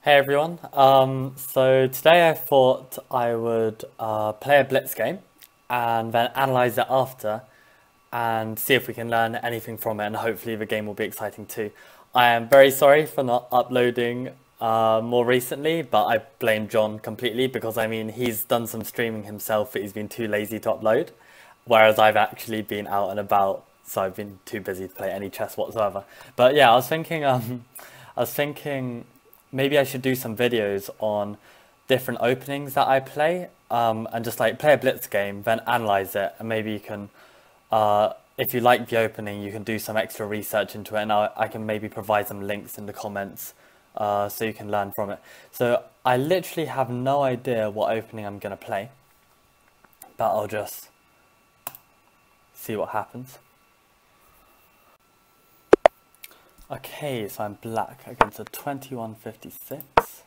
Hey everyone. So today I thought I would play a Blitz game and then analyze it after and see if we can learn anything from it, and hopefully the game will be exciting too. I am very sorry for not uploading more recently, but I blame John completely because he's done some streaming himself, but he's been too lazy to upload, whereas I've actually been out and about, so I've been too busy to play any chess whatsoever. But yeah, I was thinking maybe I should do some videos on different openings that I play, and just like play a Blitz game, then analyze it, and maybe you can, if you like the opening, you can do some extra research into it, and I can maybe provide some links in the comments, so you can learn from it. So I literally have no idea what opening I'm gonna play, but I'll just see what happens. Okay, so I'm black against a 2156.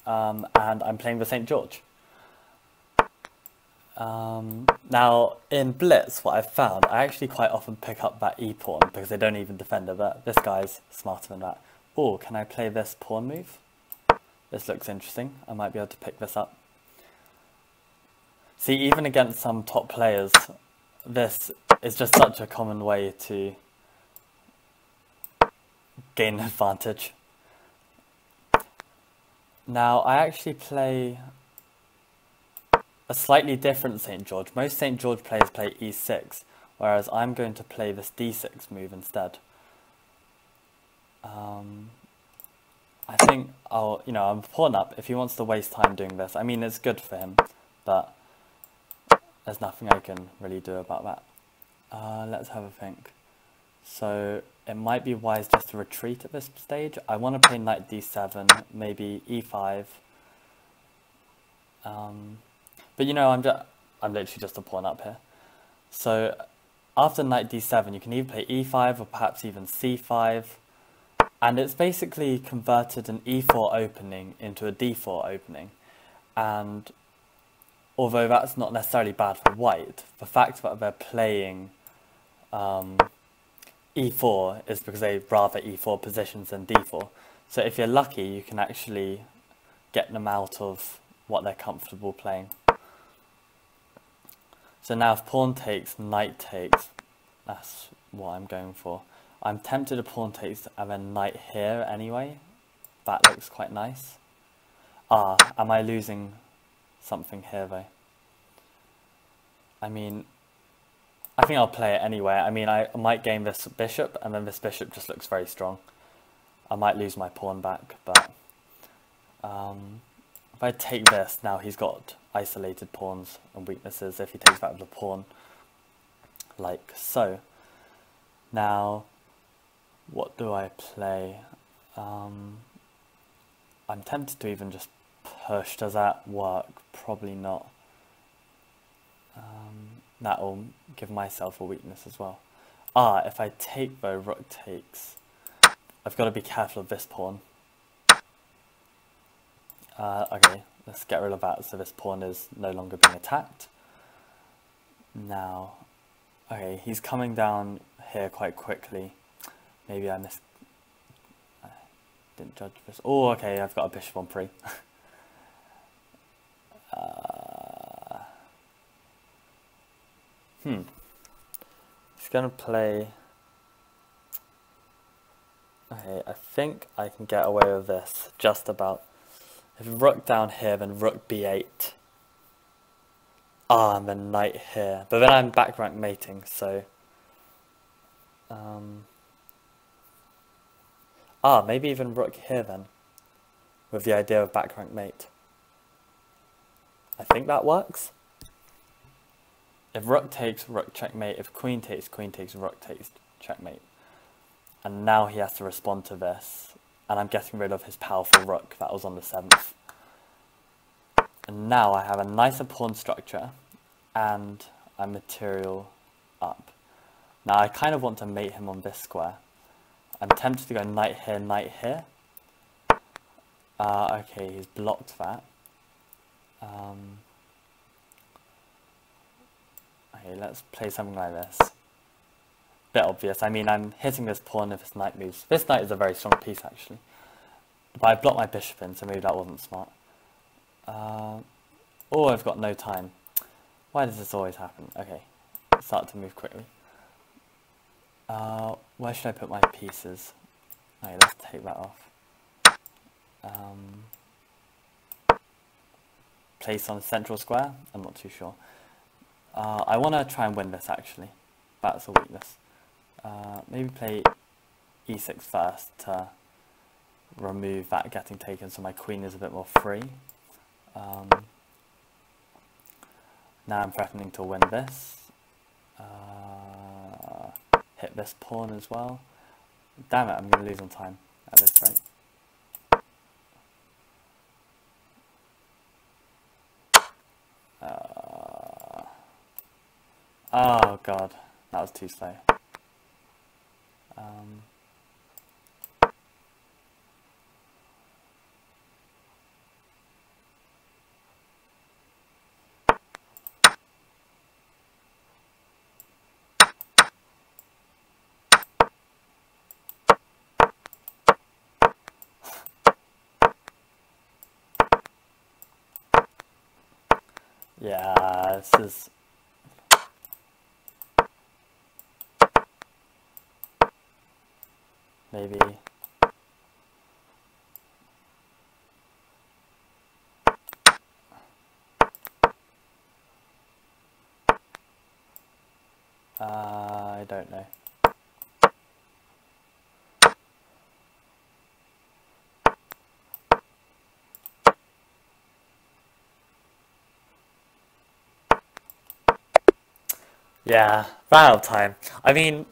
And I'm playing the St. George. Now, in Blitz, what I've found, I actually quite often pick up that e-pawn because they don't even defend it, but this guy's smarter than that. Oh, can I play this pawn move? This looks interesting. I might be able to pick this up. See, even against some top players, this is just such a common way to gain an advantage. Now, I actually play a slightly different St. George. Most St. George players play e6, whereas I'm going to play this d6 move instead. I think I'm pawn up if he wants to waste time doing this. I mean, it's good for him, but there's nothing I can really do about that. Let's have a think. So it might be wise just to retreat at this stage. I want to play knight d7, maybe e5. But I'm literally just a pawn up here. So after knight d7, you can either play e5 or perhaps even c5. And it's basically converted an e4 opening into a d4 opening. And although that's not necessarily bad for white, the fact that they're playing e4 is because they rather e4 positions than d4. So if you're lucky, you can actually get them out of what they're comfortable playing. So now if pawn takes, knight takes, that's what I'm going for. I'm tempted to pawn takes and then knight here anyway. That looks quite nice. Am I losing something here though? I think I'll play it anyway. I might gain this bishop, and then this bishop just looks very strong. I might lose my pawn back, but if I take this, now he's got isolated pawns and weaknesses if he takes back with the pawn, like so. Now, what do I play? I'm tempted to even just push. Does that work? Probably not. That will give myself a weakness as well. If I take though, rook takes. I've got to be careful of this pawn. Okay, let's get rid of that so this pawn is no longer being attacked. Now, okay, he's coming down here quite quickly. Maybe I didn't judge this. Oh, okay, I've got a bishop on pre. He's gonna play. Okay, I think I can get away with this just about. If rook down here, then rook b8. And then knight here. But then I'm back rank mating, so. Maybe even rook here then, with the idea of back rank mate. I think that works. If rook takes, rook checkmate. If queen takes, rook takes, checkmate. And now he has to respond to this. And I'm getting rid of his powerful rook that was on the 7th. And now I have a nicer pawn structure and a material up. Now I kind of want to mate him on this square. I'm tempted to go knight here, knight here. Okay, he's blocked that. Okay, let's play something like this. Bit obvious. I'm hitting this pawn if this knight moves. This knight is a very strong piece, actually. But I blocked my bishop in, so maybe that wasn't smart. Oh, I've got no time. Why does this always happen? Okay, start to move quickly. Where should I put my pieces? Okay, let's take that off. Place on a central square? I'm not too sure. I want to try and win this actually. That's a weakness. Maybe play e6 first to remove that getting taken so my queen is a bit more free. Now I'm threatening to win this. Hit this pawn as well. Damn it, I'm going to lose on time at this rate. Oh god, that was too slow. Yeah, this is... Maybe... I don't know. Yeah, ran out of time. I mean,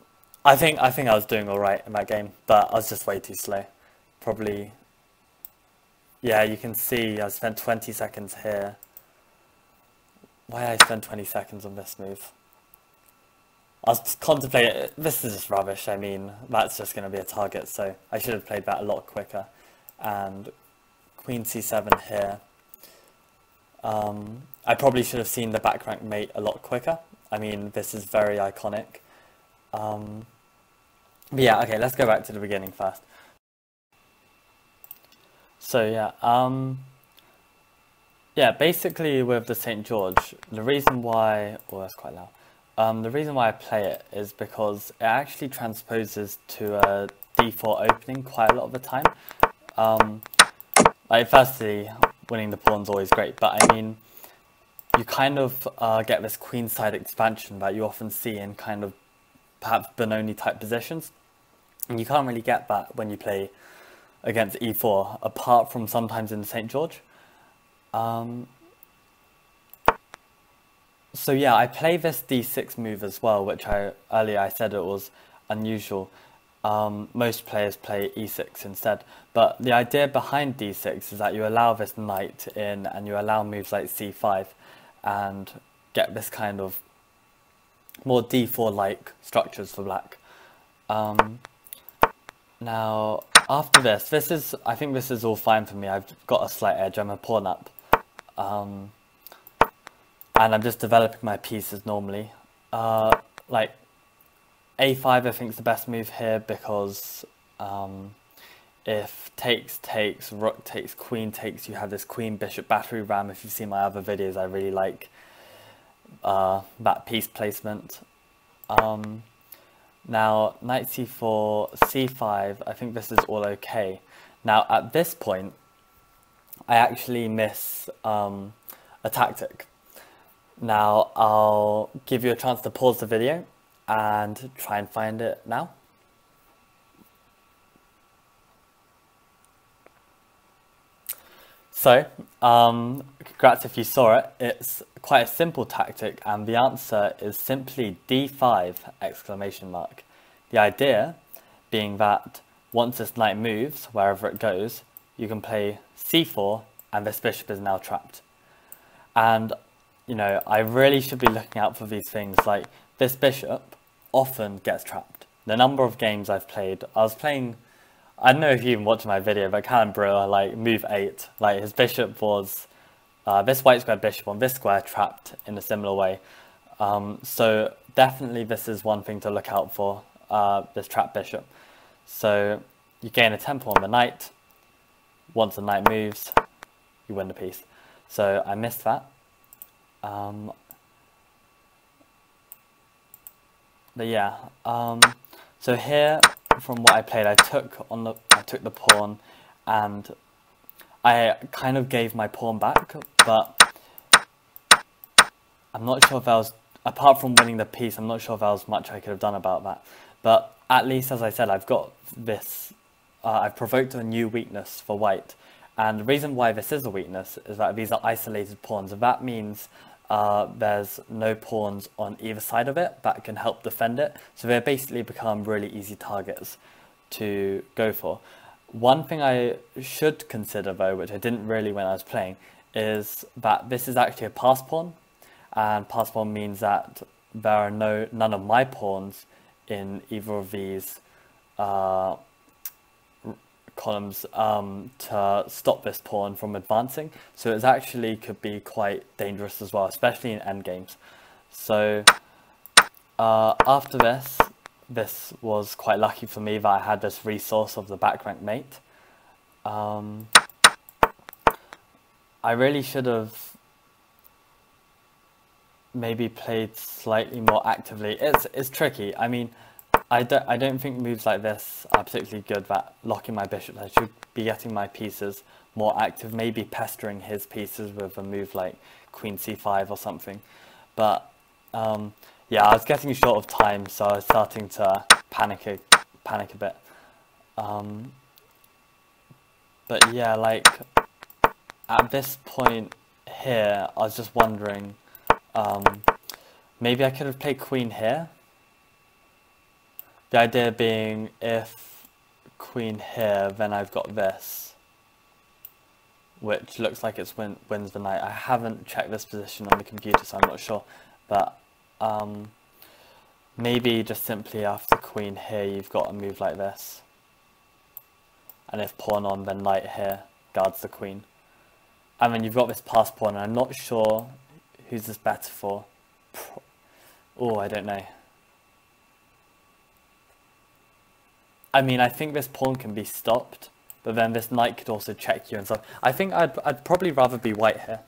I think I was doing all right in that game, but I was just way too slow. Probably. Yeah, you can see I spent 20 seconds here. Why did I spend 20 seconds on this move? I was contemplating, this is just rubbish. I mean, that's just going to be a target, so I should have played that a lot quicker. And Queen c7 here. I probably should have seen the back rank mate a lot quicker. I mean, this is very iconic. But yeah, okay, let's go back to the beginning first. So yeah, yeah, basically with the St. George, the reason why, oh that's quite loud, the reason why I play it is because it actually transposes to a d4 opening quite a lot of the time. Like firstly, winning the pawn's always great, but I mean, you kind of get this queenside expansion that you often see in kind of perhaps Benoni type positions, and you can't really get that when you play against e4, apart from sometimes in the St. George. So yeah, I play this d6 move as well, which earlier I said it was unusual. Most players play e6 instead, but the idea behind d6 is that you allow this knight in and you allow moves like c5 and get this kind of more d4-like structures for black. Now, after this, I think this is all fine for me. I've got a slight edge, I'm a pawn up. And I'm just developing my pieces normally. Like, a5 I think is the best move here because if takes, rook takes, queen takes, you have this queen bishop battery ram. If you've seen my other videos, I really like that piece placement. Now, knight c4, c5, I think this is all okay. Now, at this point, I actually miss a tactic. Now, I'll give you a chance to pause the video and try and find it now. So, congrats if you saw it. It's quite a simple tactic and the answer is simply d5 exclamation mark. The idea being that once this knight moves, wherever it goes, you can play c4 and this bishop is now trapped. And, you know, I really should be looking out for these things, like this bishop often gets trapped. The number of games I've played, I don't know if you even watched my video, but Callum Brewer, like move 8, like his bishop was, this white square bishop on this square trapped in a similar way. So definitely this is one thing to look out for, this trapped bishop. So you gain a tempo on the knight, once the knight moves, you win the piece. So I missed that. But yeah, so here, from what I played, I took the pawn, and I kind of gave my pawn back, but I'm not sure if there was, apart from winning the piece, I'm not sure if there was much I could have done about that. But at least, as I said, I've got this, I've provoked a new weakness for white. And the reason why this is a weakness is that these are isolated pawns, and that means there's no pawns on either side of it that can help defend it. So they basically become really easy targets to go for. One thing I should consider though, which I didn't really when I was playing, is that this is actually a pass pawn. And pass pawn means that there are none of my pawns in either of these columns to stop this pawn from advancing. So it actually could be quite dangerous as well, especially in endgames. So after this was quite lucky for me that I had this resource of the back rank mate. I really should have maybe played slightly more actively. It's tricky. I mean, I don't think moves like this are particularly good at locking my bishop. I should be getting my pieces more active, maybe pestering his pieces with a move like queen c5 or something. But yeah, I was getting short of time, so I was starting to panic a bit. But yeah, like at this point here, I was just wondering, maybe I could have played queen here. The idea being, if queen here, then I've got this, which looks like it wins the knight. I haven't checked this position on the computer, so I'm not sure. But maybe just simply after queen here, you've got a move like this. And if pawn on, then knight here guards the queen. And then you've got this pass pawn, and I'm not sure who's this better for. Oh, I don't know. I mean, I think this pawn can be stopped, but then this knight could also check you and stuff. I think I'd probably rather be white here,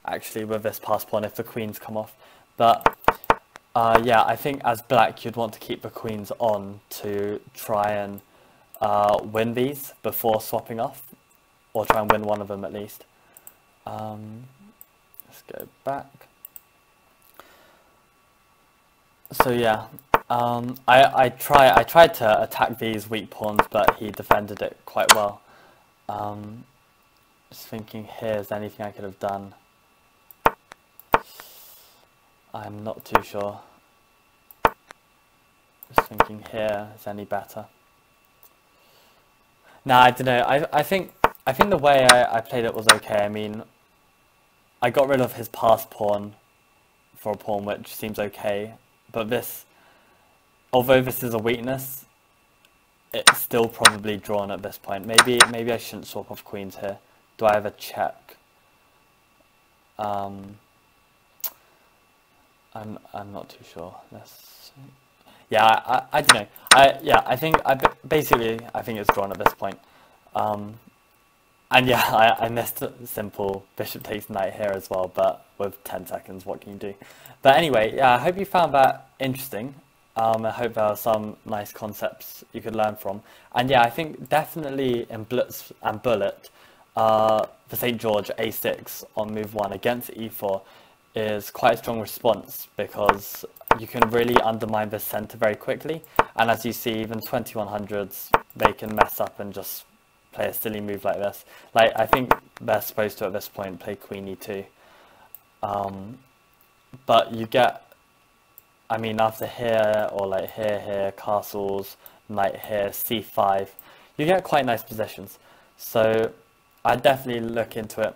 actually, with this pass pawn if the queens come off. But yeah, I think as black, you'd want to keep the queens on to try and win these before swapping off, or try and win one of them at least. Let's go back. So yeah. I tried to attack these weak pawns, but he defended it quite well. Just thinking here, is there anything I could have done? I'm not too sure. Just thinking here, is any better? Nah, I don't know. I think the way I played it was okay. I mean, I got rid of his pass pawn for a pawn, which seems okay, but this, although this is a weakness, it's still probably drawn at this point. Maybe I shouldn't swap off queens here. Do I have a check? I'm not too sure. Yeah, I don't know. I think basically I think it's drawn at this point. And yeah, I missed a simple bishop takes knight here as well, but with 10 seconds, what can you do? But anyway, yeah, I hope you found that interesting. I hope there are some nice concepts you could learn from. And yeah, I think definitely in Blitz and Bullet, the St. George A6 on move 1 against e4 is quite a strong response, because you can really undermine the center very quickly. And as you see, even 2100s, they can mess up and just play a silly move like this. Like, I think they're supposed to at this point play queen e2. But you get, I mean, after here, or like here, castles, knight here, c5, you get quite nice positions. So I'd definitely look into it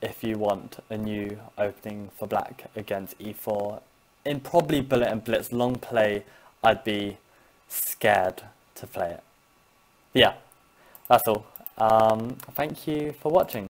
if you want a new opening for black against e4. In probably Bullet and Blitz long play, I'd be scared to play it. Yeah, that's all. Thank you for watching.